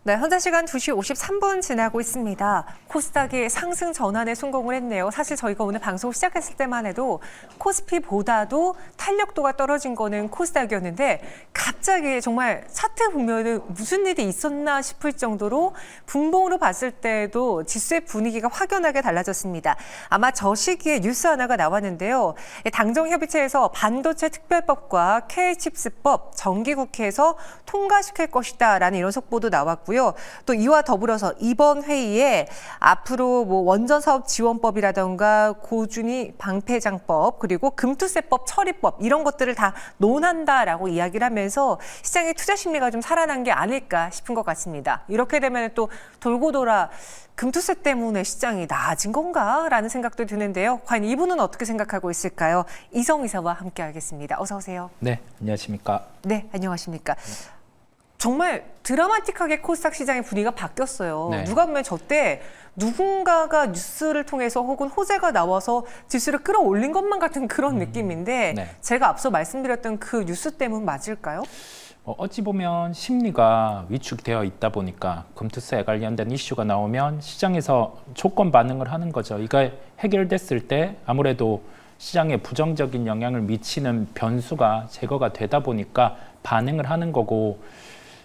네, 현재 시간 2시 53분 지나고 있습니다. 코스닥이 상승 전환에 성공을 했네요. 사실 저희가 오늘 방송 시작했을 때만 해도 코스피보다도 탄력도가 떨어진 거는 코스닥이었는데 갑자기 정말 차트 보면은 무슨 일이 있었나 싶을 정도로 분봉으로 봤을 때도 지수의 분위기가 확연하게 달라졌습니다. 아마 저 시기에 뉴스 하나가 나왔는데요. 당정협의체에서 반도체 특별법과 K칩스법 정기국회에서 통과시킬 것이다라는 이런 속보도 나왔고요. 또 이와 더불어서 이번 회의에 앞으로 원전 사업 지원법이라던가 고준위 방패장법 그리고 금투세법 처리법 이런 것들을 다 논한다라고 이야기를 하면서 시장의 투자 심리가 좀 살아난 게 아닐까 싶은 것 같습니다. 이렇게 되면 또 돌고 돌아 금투세 때문에 시장이 나아진 건가라는 생각도 드는데요. 과연 이분은 어떻게 생각하고 있을까요? 이성 이사와 함께하겠습니다. 어서 오세요. 네, 안녕하십니까. 네, 안녕하십니까. 정말 드라마틱하게 코스닥 시장의 분위기가 바뀌었어요. 네. 누가 보면 저때 누군가가 뉴스를 통해서 혹은 호재가 나와서 지수를 끌어올린 것만 같은 그런 느낌인데 네. 제가 앞서 말씀드렸던 그 뉴스 때문 맞을까요? 어찌 보면 심리가 위축되어 있다 보니까 금투세에 관련된 이슈가 나오면 시장에서 조건 반응을 하는 거죠. 이가 해결됐을 때 아무래도 시장에 부정적인 영향을 미치는 변수가 제거가 되다 보니까 반응을 하는 거고,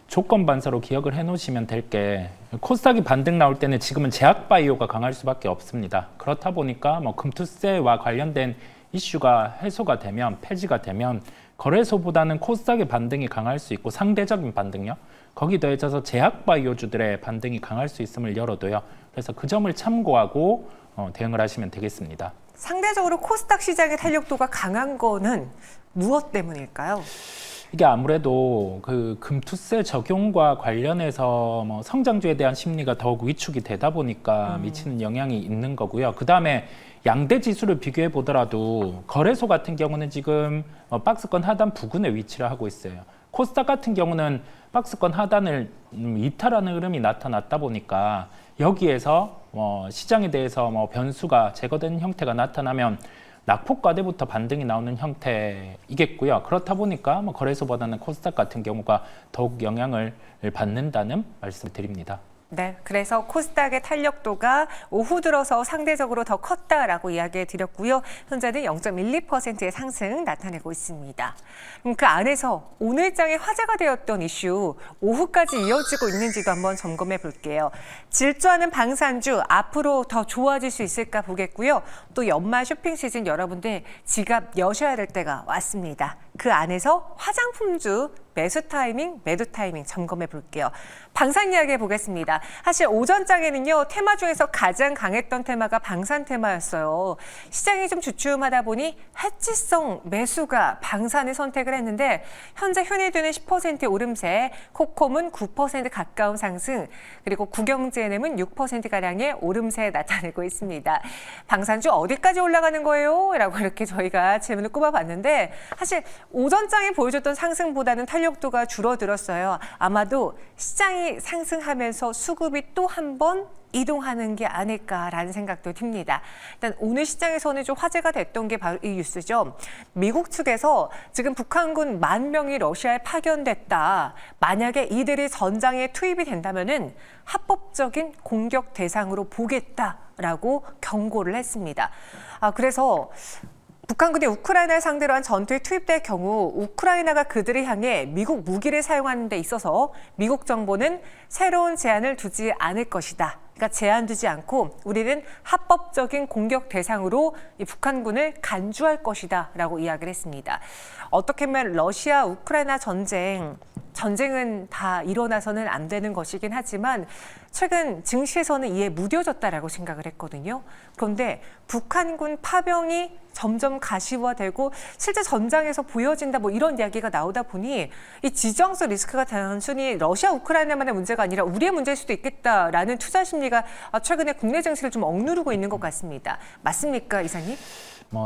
조건 반사로 기억을 해놓으시면 될 게 코스닥이 반등 나올 때는 지금은 제약바이오가 강할 수밖에 없습니다. 그렇다 보니까 금투세와 관련된 이슈가 해소가 되면, 폐지가 되면 거래소보다는 코스닥의 반등이 강할 수 있고, 상대적인 반등요. 거기 더해져서 제약바이오주들의 반등이 강할 수 있음을 열어둬요. 그래서 그 점을 참고하고 대응을 하시면 되겠습니다. 상대적으로 코스닥 시장의 탄력도가 강한 거는 무엇 때문일까요? 이게 아무래도 그 금투세 적용과 관련해서 성장주에 대한 심리가 더욱 위축이 되다 보니까 미치는 영향이 있는 거고요. 그 다음에 양대 지수를 비교해 보더라도 거래소 같은 경우는 지금 박스권 하단 부근에 위치를 하고 있어요. 코스닥 같은 경우는 박스권 하단을 이탈하는 흐름이 나타났다 보니까 여기에서 시장에 대해서 변수가 제거된 형태가 나타나면 낙폭과대부터 반등이 나오는 형태이겠고요. 그렇다 보니까 거래소보다는 코스닥 같은 경우가 더욱 영향을 받는다는 말씀을 드립니다. 네, 그래서 코스닥의 탄력도가 오후 들어서 상대적으로 더 컸다라고 이야기해 드렸고요. 현재는 0.12%의 상승 나타내고 있습니다. 그 안에서 오늘장에 화제가 되었던 이슈 오후까지 이어지고 있는지도 한번 점검해 볼게요. 질주하는 방산주 앞으로 더 좋아질 수 있을까 보겠고요. 또 연말 쇼핑 시즌 여러분들 지갑 여셔야 될 때가 왔습니다. 그 안에서 화장품주 매수 타이밍, 매도 타이밍 점검해 볼게요. 방산 이야기 해보겠습니다. 사실 오전장에는요, 테마 중에서 가장 강했던 테마가 방산 테마였어요. 시장이 좀 주춤하다 보니 해지성 매수가 방산을 선택을 했는데 현재 현일두는 10%의 오름세, 코콤은 9% 가까운 상승, 그리고 국영제nem은 6%가량의 오름세 나타내고 있습니다. 방산주 어디까지 올라가는 거예요? 라고 이렇게 저희가 질문을 꼽아봤는데 사실 오전장에 보여줬던 상승보다는 탄력도가 줄어들었어요. 아마도 시장이 상승하면서 수급이 또 한 번 이동하는 게 아닐까라는 생각도 듭니다. 일단 오늘 시장에서는 좀 화제가 됐던 게 바로 이 뉴스죠. 미국 측에서 지금 북한군 10,000명이 러시아에 파견됐다. 만약에 이들이 전장에 투입이 된다면은 합법적인 공격 대상으로 보겠다라고 경고를 했습니다. 그래서 북한군이 우크라이나를 상대로 한 전투에 투입될 경우 우크라이나가 그들을 향해 미국 무기를 사용하는 데 있어서 미국 정부는 새로운 제한을 두지 않을 것이다. 그러니까 제한 두지 않고 우리는 합법적인 공격 대상으로 이 북한군을 간주할 것이다 라고 이야기를 했습니다. 어떻게 보면 러시아 우크라이나 전쟁은 다 일어나서는 안 되는 것이긴 하지만 최근 증시에서는 이에 무뎌졌다라고 생각을 했거든요. 그런데 북한군 파병이 점점 가시화되고 실제 전장에서 보여진다 이런 이야기가 나오다 보니 이 지정학적 리스크가 단순히 러시아 우크라이나만의 문제가 아니라 우리의 문제일 수도 있겠다라는 투자 심리가 최근에 국내 증시를 좀 억누르고 있는 것 같습니다. 맞습니까, 이사님?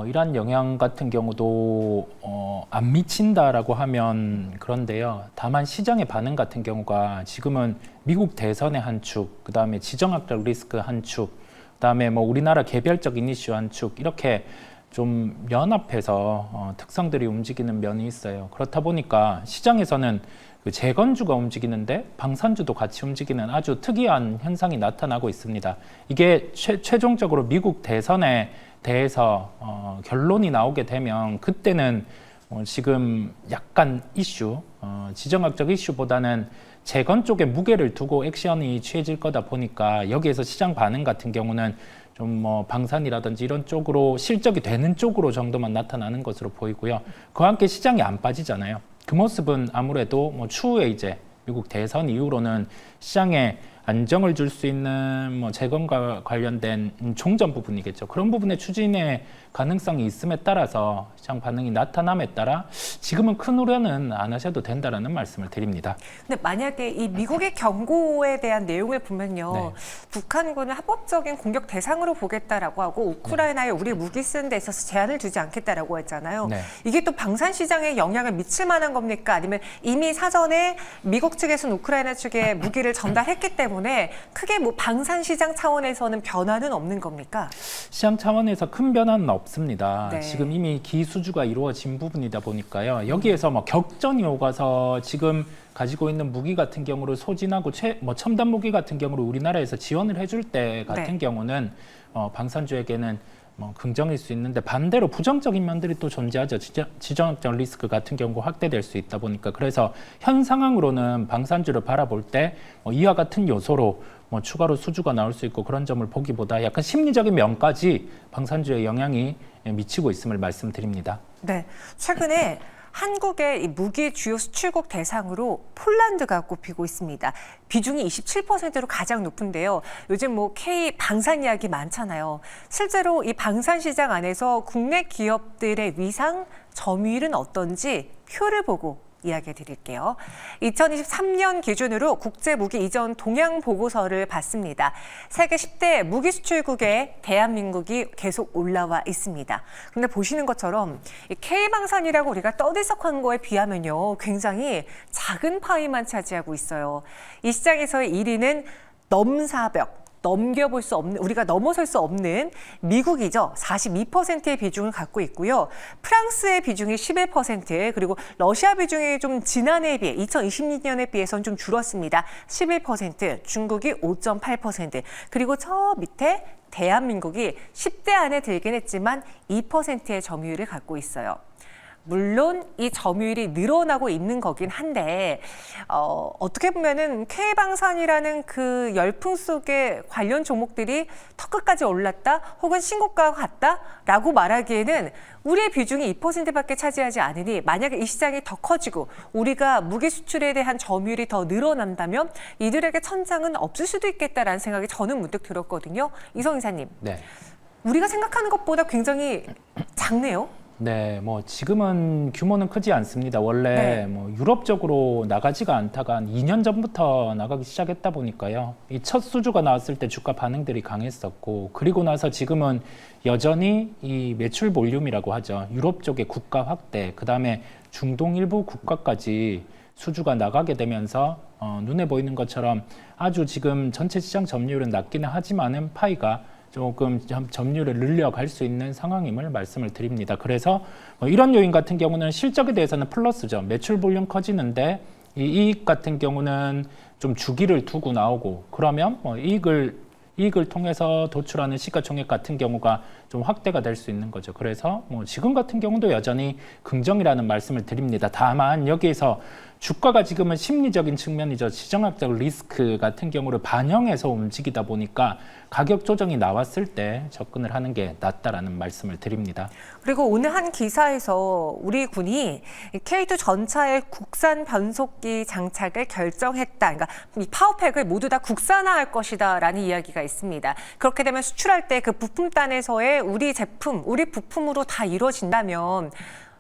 이러한 영향 같은 경우도 안 미친다라고 하면 그런데요. 다만 시장의 반응 같은 경우가 지금은 미국 대선의 한 축, 그다음에 지정학적 리스크 한 축, 그다음에 우리나라 개별적인 이슈 한 축, 이렇게 좀 연합해서 특성들이 움직이는 면이 있어요. 그렇다 보니까 시장에서는 그 재건주가 움직이는데 방산주도 같이 움직이는 아주 특이한 현상이 나타나고 있습니다. 이게 최종적으로 미국 대선에 대해서 결론이 나오게 되면 그때는 지금 약간 이슈, 지정학적 이슈보다는 재건 쪽에 무게를 두고 액션이 취해질 거다 보니까 여기에서 시장 반응 같은 경우는 좀 방산이라든지 이런 쪽으로 실적이 되는 쪽으로 정도만 나타나는 것으로 보이고요. 그와 함께 시장이 안 빠지잖아요. 그 모습은 아무래도 추후에 이제 미국 대선 이후로는 시장에 안정을 줄 수 있는 재건과 관련된 종전 부분이겠죠. 그런 부분의 추진의 가능성이 있음에 따라서 시장 반응이 나타남에 따라 지금은 큰 우려는 안 하셔도 된다라는 말씀을 드립니다. 근데 만약에 이 미국의 경고에 대한 내용을 보면요. 네. 북한군을 합법적인 공격 대상으로 보겠다라고 하고 우크라이나에 우리 무기 쓰는 데 있어서 제한을 두지 않겠다라고 했잖아요. 네. 이게 또 방산 시장에 영향을 미칠 만한 겁니까? 아니면 이미 사전에 미국 측에서는 우크라이나 측에 무기를 전달했기 때문에 크게 방산 시장 차원에서는 변화는 없는 겁니까? 시장 차원에서 큰 변화는 없습니다. 네. 지금 이미 기수주가 이루어진 부분이다 보니까요. 여기에서 격전이 오가서 지금 가지고 있는 무기 같은 경우를 소진하고 첨단 무기 같은 경우를 우리나라에서 지원을 해줄 때 같은 네. 경우는 방산주에게는 긍정일 수 있는데 반대로 부정적인 면들이 또 존재하죠. 지정학적 리스크 같은 경우 확대될 수 있다 보니까 그래서 현 상황으로는 방산주를 바라볼 때 이와 같은 요소로 추가로 수주가 나올 수 있고 그런 점을 보기보다 약간 심리적인 면까지 방산주에 영향이 미치고 있음을 말씀드립니다. 네, 최근에 한국의 이 무기 주요 수출국 대상으로 폴란드가 꼽히고 있습니다. 비중이 27%로 가장 높은데요. 요즘 K 방산 이야기 많잖아요. 실제로 이 방산 시장 안에서 국내 기업들의 위상, 점유율은 어떤지 표를 보고 이야기해 드릴게요. 2023년 기준으로 국제무기 이전 동향 보고서를 봤습니다. 세계 10대 무기 수출국에 대한민국이 계속 올라와 있습니다. 그런데 보시는 것처럼 이 K방산이라고 우리가 떠들썩한 거에 비하면요. 굉장히 작은 파이만 차지하고 있어요. 이 시장에서의 1위는 넘사벽. 넘겨볼 수 없는, 우리가 넘어설 수 없는 미국이죠. 42%의 비중을 갖고 있고요. 프랑스의 비중이 11%, 그리고 러시아 비중이 좀 지난해에 비해 2022년에 비해서는 좀 줄었습니다. 11%, 중국이 5.8%, 그리고 저 밑에 대한민국이 10대 안에 들긴 했지만 2%의 점유율을 갖고 있어요. 물론 이 점유율이 늘어나고 있는 거긴 한데 어떻게 보면은 K방산이라는 그 열풍 속에 관련 종목들이 턱끝까지 올랐다 혹은 신고가가 갔다라고 말하기에는 우리의 비중이 2%밖에 차지하지 않으니 만약에 이 시장이 더 커지고 우리가 무기 수출에 대한 점유율이 더 늘어난다면 이들에게 천장은 없을 수도 있겠다라는 생각이 저는 문득 들었거든요. 이성 이사님, 네. 우리가 생각하는 것보다 굉장히 작네요. 네, 지금은 규모는 크지 않습니다. 원래 네. 유럽 쪽으로 나가지가 않다가 한 2년 전부터 나가기 시작했다 보니까요. 이 첫 수주가 나왔을 때 주가 반응들이 강했었고, 그리고 나서 지금은 여전히 이 매출 볼륨이라고 하죠. 유럽 쪽의 국가 확대, 그 다음에 중동 일부 국가까지 수주가 나가게 되면서 눈에 보이는 것처럼 아주 지금 전체 시장 점유율은 낮기는 하지만은 파이가 조금 점유율을 늘려갈 수 있는 상황임을 말씀을 드립니다. 그래서 이런 요인 같은 경우는 실적에 대해서는 플러스죠. 매출 볼륨 커지는데 이 이익 같은 경우는 좀 주기를 두고 나오고 그러면 이익을 통해서 도출하는 시가총액 같은 경우가 좀 확대가 될 수 있는 거죠. 그래서 지금 같은 경우도 여전히 긍정이라는 말씀을 드립니다. 다만 여기에서 주가가 지금은 심리적인 측면이죠. 지정학적 리스크 같은 경우를 반영해서 움직이다 보니까 가격 조정이 나왔을 때 접근을 하는 게 낫다라는 말씀을 드립니다. 그리고 오늘 한 기사에서 우리 군이 K2 전차의 국산 변속기 장착을 결정했다. 그러니까 이 파워팩을 모두 다 국산화할 것이다라는 이야기가 있습니다. 그렇게 되면 수출할 때 그 부품단에서의 우리 제품, 우리 부품으로 다 이루어진다면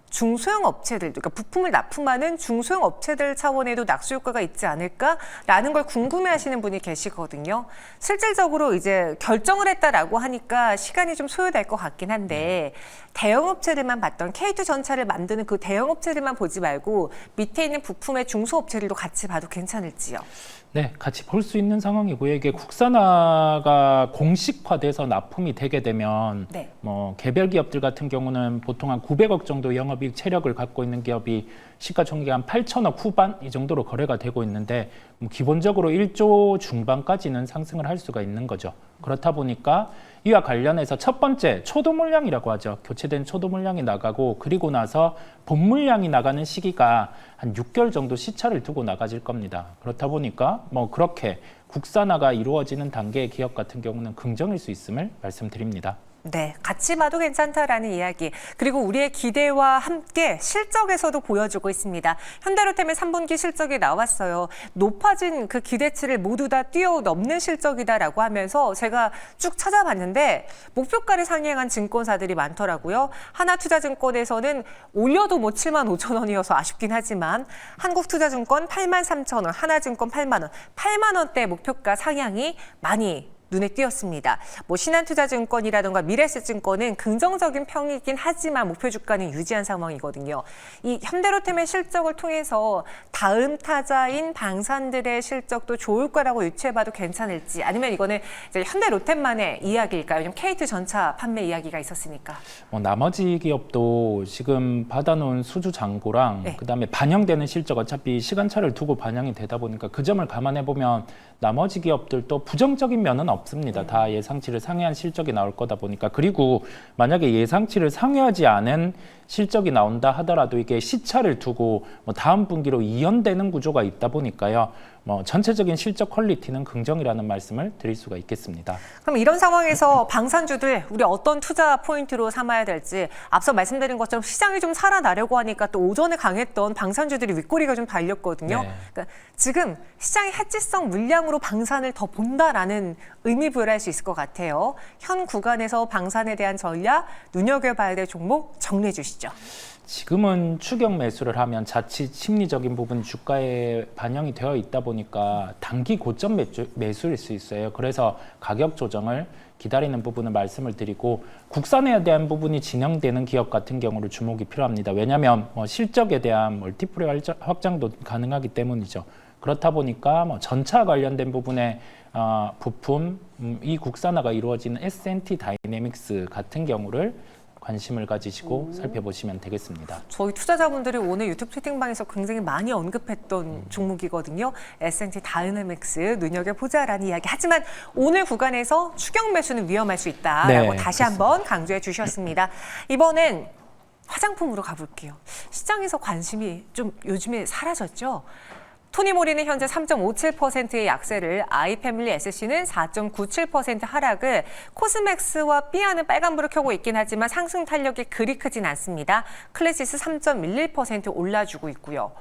중소형 업체들, 그러니까 부품을 납품하는 중소형 업체들 차원에도 낙수 효과가 있지 않을까라는 걸 궁금해하시는 분이 계시거든요. 실질적으로 이제 결정을 했다라고 하니까 시간이 좀 소요될 것 같긴 한데 대형 업체들만 봤던 K2 전차를 만드는 그 대형 업체들만 보지 말고 밑에 있는 부품의 중소 업체들도 같이 봐도 괜찮을지요? 네, 같이 볼 수 있는 상황이고요. 이게 국산화가 공식화돼서 납품이 되게 되면 네. 개별 기업들 같은 경우는 보통 한 900억 정도 영업이익 체력을 갖고 있는 기업이 시가총액이 한 8천억 후반 이 정도로 거래가 되고 있는데 기본적으로 1조 중반까지는 상승을 할 수가 있는 거죠. 그렇다 보니까 이와 관련해서 첫 번째 초도 물량이라고 하죠. 교체된 초도 물량이 나가고 그리고 나서 본 물량이 나가는 시기가 한 6개월 정도 시차를 두고 나가질 겁니다. 그렇다 보니까 그렇게 국산화가 이루어지는 단계의 기업 같은 경우는 긍정일 수 있음을 말씀드립니다. 네, 같이 봐도 괜찮다라는 이야기. 그리고 우리의 기대와 함께 실적에서도 보여주고 있습니다. 현대로템의 3분기 실적이 나왔어요. 높아진 그 기대치를 모두 다 뛰어넘는 실적이다라고 하면서 제가 쭉 찾아봤는데 목표가를 상회한 증권사들이 많더라고요. 하나투자증권에서는 올려도 7만 5천 원이어서 아쉽긴 하지만 한국투자증권 8만 3천 원, 하나증권 8만 원, 8만 원대 목표가 상향이 많이 눈에 띄었습니다. 신한투자증권이라든가 미래에셋증권은 긍정적인 평이긴 하지만 목표 주가는 유지한 상황이거든요. 이 현대로템의 실적을 통해서 다음 타자인 방산들의 실적도 좋을 거라고 유추해봐도 괜찮을지 아니면 이거는 이제 현대로템만의 이야기일까요? 왜냐면 KT 전차 판매 이야기가 있었으니까. 나머지 기업도 지금 받아놓은 수주 잔고랑 네. 그다음에 반영되는 실적 어차피 시간차를 두고 반영이 되다 보니까 그 점을 감안해 보면 나머지 기업들도 부정적인 면은 없습니다. 다 예상치를 상회한 실적이 나올 거다 보니까 그리고 만약에 예상치를 상회하지 않은 실적이 나온다 하더라도 이게 시차를 두고 다음 분기로 이연되는 구조가 있다 보니까요. 전체적인 실적 퀄리티는 긍정이라는 말씀을 드릴 수가 있겠습니다. 그럼 이런 상황에서 방산주들 우리 어떤 투자 포인트로 삼아야 될지 앞서 말씀드린 것처럼 시장이 좀 살아나려고 하니까 또 오전에 강했던 방산주들이 윗꼬리가 좀 달렸거든요. 네. 그러니까 지금 시장의 해지성 물량으로 방산을 더 본다라는 의미 부여를 할 수 있을 것 같아요. 현 구간에서 방산에 대한 전략, 눈여겨봐야 될 종목 정리해 주시죠. 지금은 추격 매수를 하면 자칫 심리적인 부분 주가에 반영이 되어 있다 보니까 단기 고점 매수일 수 있어요. 그래서 가격 조정을 기다리는 부분을 말씀을 드리고 국산화에 대한 부분이 진행되는 기업 같은 경우를 주목이 필요합니다. 왜냐하면 실적에 대한 멀티플레이 확장도 가능하기 때문이죠. 그렇다 보니까 전차 관련된 부분에 부품, 이 국산화가 이루어지는 S&T 다이내믹스 같은 경우를 관심을 가지시고 살펴보시면 되겠습니다. 저희 투자자분들이 오늘 유튜브 채팅방에서 굉장히 많이 언급했던 종목이거든요. S&T 다이내믹스 눈여겨보자라는 이야기. 하지만 오늘 구간에서 추격 매수는 위험할 수 있다라고 네, 다시 한번 강조해 주셨습니다. 이번엔 화장품으로 가볼게요. 시장에서 관심이 좀 요즘에 사라졌죠? 토니모리는 현재 3.57%의 약세를, 아이패밀리 SC는 4.97% 하락을, 코스맥스와 삐아는 빨간불을 켜고 있긴 하지만 상승 탄력이 그리 크진 않습니다. 클래시스 3.11% 올라주고 있고요.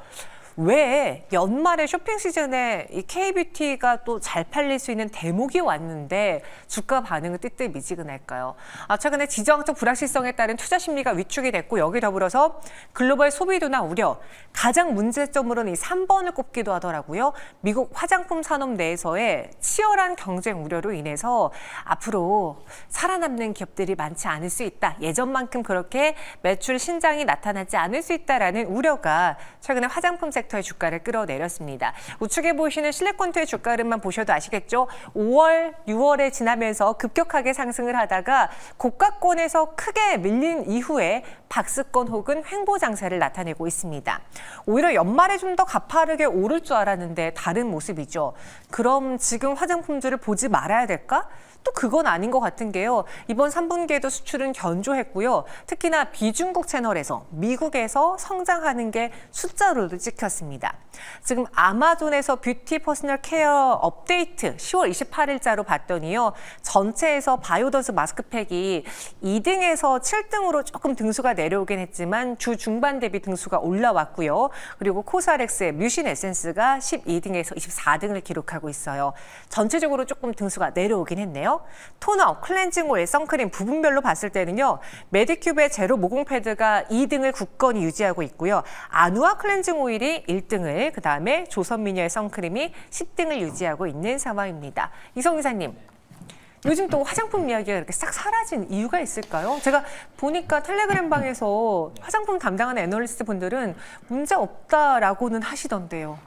왜 연말에 쇼핑 시즌에 이 K뷰티가 또 잘 팔릴 수 있는 대목이 왔는데 주가 반응은 뜨뜻미지근할까요? 최근에 지정학적 불확실성에 따른 투자 심리가 위축이 됐고 여기 더불어서 글로벌 소비도나 우려, 가장 문제점으로는 이 3번을 꼽기도 하더라고요. 미국 화장품 산업 내에서의 치열한 경쟁 우려로 인해서 앞으로 살아남는 기업들이 많지 않을 수 있다. 예전만큼 그렇게 매출 신장이 나타나지 않을 수 있다라는 우려가 최근에 화장품 섹터의 주가를 끌어내렸습니다. 우측에 보이시는 실내콘트의 주가 흐름만 보셔도 아시겠죠? 5월, 6월에 지나면서 급격하게 상승을 하다가 고가권에서 크게 밀린 이후에 박스권 혹은 횡보 장세를 나타내고 있습니다. 오히려 연말에 좀 더 가파르게 오를 줄 알았는데 다른 모습이죠. 그럼 지금 화장품주를 보지 말아야 될까? 또 그건 아닌 것 같은 게요. 이번 3분기에도 수출은 견조했고요. 특히나 비중국 채널에서 미국에서 성장하는 게 숫자로도 찍혔습니다. 지금 아마존에서 뷰티 퍼스널 케어 업데이트 10월 28일자로 봤더니요. 전체에서 바이오더스 마스크팩이 2등에서 7등으로 조금 등수가 내려오긴 했지만 주 중반 대비 등수가 올라왔고요. 그리고 코스알엑스의 뮤신 에센스가 12등에서 24등을 기록하고 있어요. 전체적으로 조금 등수가 내려오긴 했네요. 토너, 클렌징 오일, 선크림 부분별로 봤을 때는요. 메디큐브의 제로 모공 패드가 2등을 굳건히 유지하고 있고요. 아누아 클렌징 오일이 1등을, 그다음에 조선미녀의 선크림이 10등을 유지하고 있는 상황입니다. 이성 기사님. 요즘 또 화장품 이야기가 이렇게 싹 사라진 이유가 있을까요? 제가 보니까 텔레그램 방에서 화장품 담당하는 애널리스트 분들은 문제 없다라고는 하시던데요.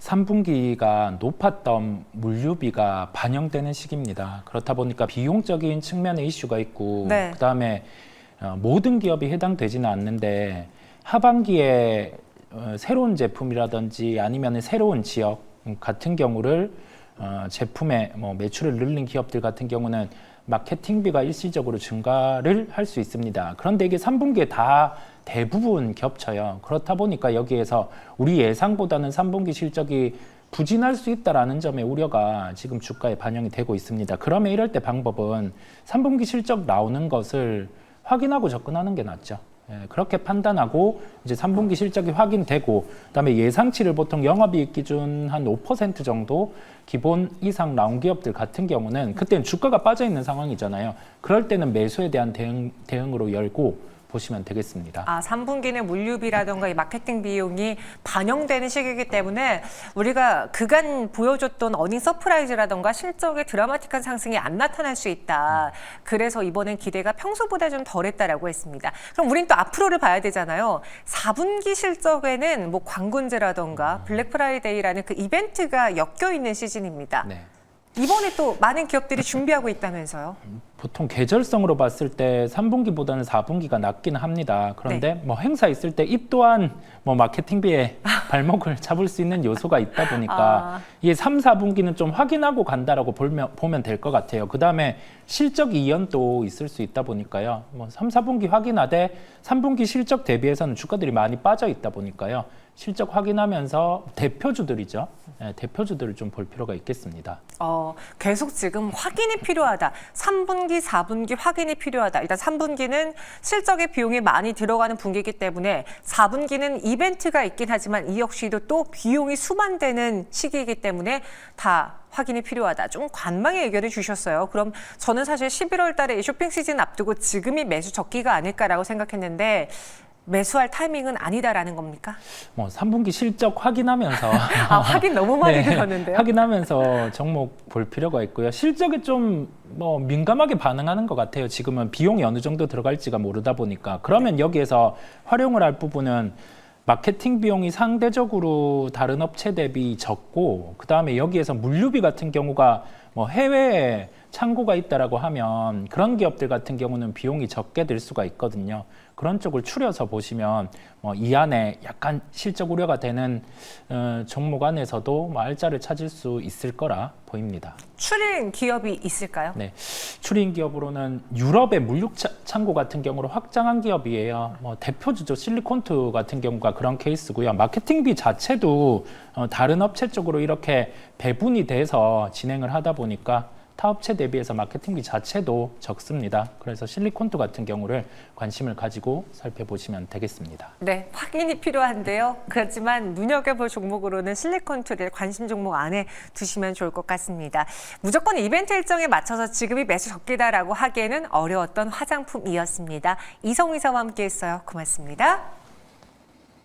3분기가 높았던 물류비가 반영되는 시기입니다. 그렇다 보니까 비용적인 측면의 이슈가 있고 네. 그다음에 모든 기업이 해당되지는 않는데 하반기에 새로운 제품이라든지 아니면 새로운 지역 같은 경우를 제품의 뭐 매출을 늘린 기업들 같은 경우는 마케팅비가 일시적으로 증가를 할 수 있습니다. 그런데 이게 3분기에 다 대부분 겹쳐요. 그렇다 보니까 여기에서 우리 예상보다는 3분기 실적이 부진할 수 있다라는 점의 우려가 지금 주가에 반영이 되고 있습니다. 그러면 이럴 때 방법은 3분기 실적 나오는 것을 확인하고 접근하는 게 낫죠. 그렇게 판단하고 이제 3분기 실적이 확인되고 그다음에 예상치를 보통 영업이익 기준 한 5% 정도 기본 이상 나온 기업들 같은 경우는 그때는 주가가 빠져 있는 상황이잖아요. 그럴 때는 매수에 대한 대응으로 열고 보시면 되겠습니다. 3분기는 물류비라던가 이 마케팅 비용이 반영되는 시기이기 때문에 우리가 그간 보여줬던 어닝 서프라이즈라던가 실적의 드라마틱한 상승이 안 나타날 수 있다. 그래서 이번엔 기대가 평소보다 좀 덜했다라고 했습니다. 그럼 우린 또 앞으로를 봐야 되잖아요. 4분기 실적에는 뭐 광군제라던가 블랙 프라이데이라는 그 이벤트가 엮여 있는 시즌입니다. 네. 이번에 또 많은 기업들이 준비하고 있다면서요? 보통 계절성으로 봤을 때 3분기보다는 4분기가 낫긴 합니다. 그런데 뭐 행사 있을 때 이 또한 뭐 마케팅비에 발목을 잡을 수 있는 요소가 있다 보니까 이게 3, 4분기는 좀 확인하고 간다라고 보면 될 것 같아요. 그다음에 실적 이연도 있을 수 있다 보니까요. 뭐 3, 4분기 확인하되 3분기 실적 대비해서는 주가들이 많이 빠져 있다 보니까요. 실적 확인하면서 대표주들이죠. 대표주들을 좀 볼 필요가 있겠습니다. 계속 지금 확인이 필요하다. 3분기, 4분기 확인이 필요하다. 일단 3분기는 실적의 비용이 많이 들어가는 분기이기 때문에 4분기는 이벤트가 있긴 하지만 이 역시도 또 비용이 수반되는 시기이기 때문에 다 확인이 필요하다. 좀 관망의 의견을 주셨어요. 그럼 저는 사실 11월 달에 쇼핑 시즌 앞두고 지금이 매수 적기가 아닐까라고 생각했는데 매수할 타이밍은 아니다라는 겁니까? 뭐 3분기 실적 확인하면서 확인 너무 많이 네, 들었는데요. 확인하면서 종목 볼 필요가 있고요. 실적에 좀 뭐 민감하게 반응하는 것 같아요. 지금은 비용이 어느 정도 들어갈지가 모르다 보니까 그러면 여기에서 활용을 할 부분은 마케팅 비용이 상대적으로 다른 업체 대비 적고 그다음에 여기에서 물류비 같은 경우가 뭐 해외에 창고가 있다라고 하면 그런 기업들 같은 경우는 비용이 적게 들 수가 있거든요. 그런 쪽을 추려서 보시면 이 안에 약간 실적 우려가 되는 종목 안에서도 뭐 알짜를 찾을 수 있을 거라 보입니다. 추린 기업이 있을까요? 네, 추린 기업으로는 유럽의 물류 창고 같은 경우로 확장한 기업이에요. 대표주죠. 실리콘투 같은 경우가 그런 케이스고요. 마케팅비 자체도 다른 업체 쪽으로 이렇게 배분이 돼서 진행을 하다 보니까 타 업체 대비해서 마케팅비 자체도 적습니다. 그래서 실리콘투 같은 경우를 관심을 가지고 살펴보시면 되겠습니다. 네, 확인이 필요한데요. 그렇지만 눈여겨볼 종목으로는 실리콘투를 관심 종목 안에 두시면 좋을 것 같습니다. 무조건 이벤트 일정에 맞춰서 지금이 매수 적기다라고 하기에는 어려웠던 화장품이었습니다. 이성희 이사와 함께했어요. 고맙습니다.